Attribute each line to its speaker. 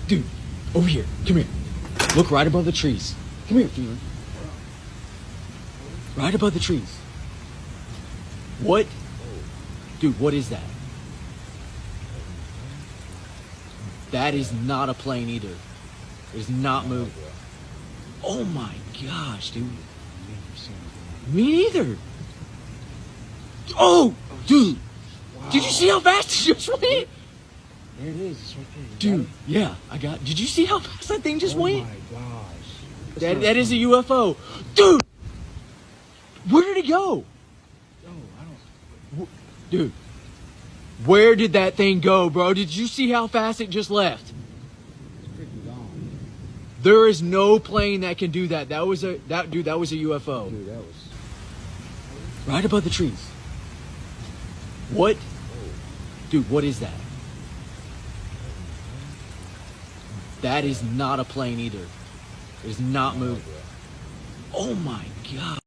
Speaker 1: Dude, over here. Come here. Look right above the trees. Come here, Fever. Right above the trees. What? Dude, what is that? That is not a plane either. It's not moving. Oh my gosh, dude. Me neither. Oh, dude. Wow. Did you see how fast it just went?
Speaker 2: There it is. It's right there.
Speaker 1: Dude, yeah, I got. Did you see how fast that thing just went?
Speaker 2: Oh my gosh.
Speaker 1: That is a UFO. Dude, where did it go?
Speaker 2: Oh, I don't.
Speaker 1: Dude, where did that thing go, bro? Did you see how fast it just left?
Speaker 2: It's freaking gone.
Speaker 1: There is no plane that can do that. That was a UFO.
Speaker 2: Dude, that was.
Speaker 1: Right above the trees. What? Dude, what is that? That is not a plane either. It's not moving. Oh my god.